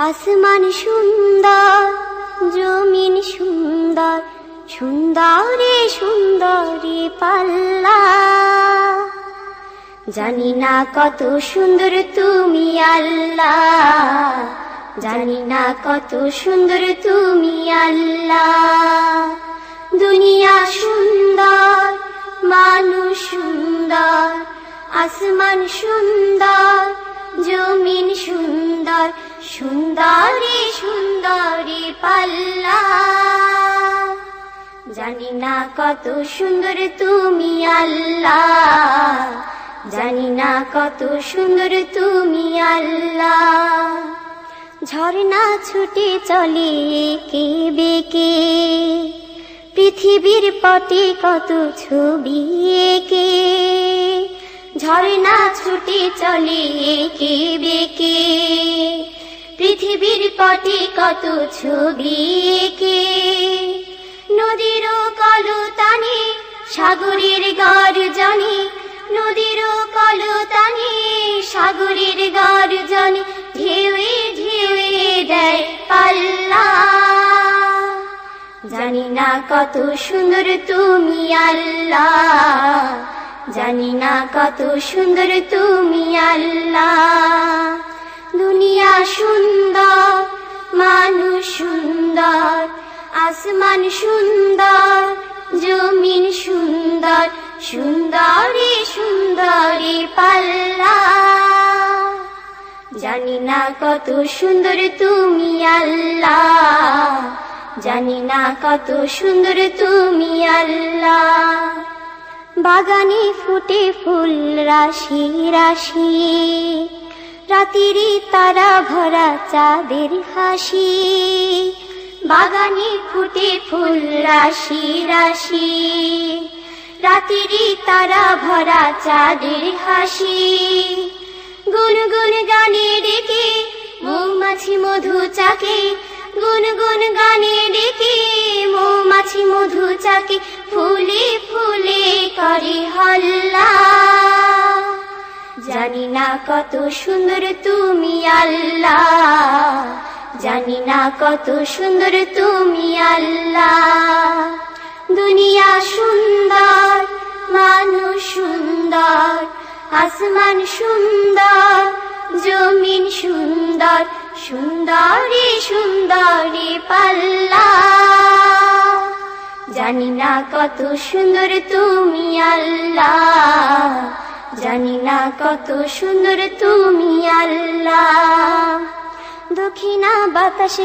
আসমান সুন্দর, জমিন সুন্দর, সুন্দরে সুন্দরে পাল্লা। জানি না কত সুন্দর তুমি আল্লাহ, জানি না কত সুন্দর তুমি আল্লাহ। দুনিয়া সুন্দর, মানুষ সুন্দর, আসমান সুন্দর, জমিন সুন্দর, সুন্দরে সুন্দরে পাল্লা। জানি না কত সুন্দর তুমি আল্লাহ, জানি না কত সুন্দর তুমি আল্লাহ। ঝর্ণা ছুটে চলে এঁকে বেঁকে, পৃথিবীর পটে কত ছবি এঁকে। ঝর্ণা ছুটে চলে এঁকে বেঁকে, পৃথিবীর পটে কত ছবি এঁকে। নদীর কলতানে সাগরের গর্জনে, নদীর কলতানে সাগরের গর্জনে, ঢেউয়ে ঢেউয়ে দেয় পাল্লা। জানি না কত সুন্দর তুমি আল্লাহ, জানি না কত সুন্দর তুমি আল্লাহ। দুনিয়া সুন্দর, মানুষ সুন্দর, আসমান সুন্দর, জমিন সুন্দর, সুন্দরে সুন্দরে পাল্লা। জানি না কত সুন্দর তুমি আল্লাহ, জানি না কত সুন্দর তুমি আল্লাহ। বাগানে ফুটে ফুল রাশি রাশি, রাতেরই তারা ভরা চাঁদের হাসি। বাগানে ফুটে ফুল রাশি রাশি, রাতেরই তারা ভরা চাঁদের হাসি। গুনগুন গানে ডেকে মৌমাছি মধু চাকে, গুনগুন গানে ডেকে মৌমাছি মধু চাকে, ফুলে ফুলে করে হল্লা। জানি না কত সুন্দর তুমি আল্লাহ, জানি না কত সুন্দর তুমি আল্লাহ। দুনিয়া সুন্দর, মানুষ সুন্দর, আসমান সুন্দর, জমিন সুন্দর, সুন্দরে সুন্দরে পাল্লা। জানি না কত সুন্দর তুমি আল্লাহ, জানি না কত সুন্দর তুমি আল্লাহ। দক্ষিণা বাতাসে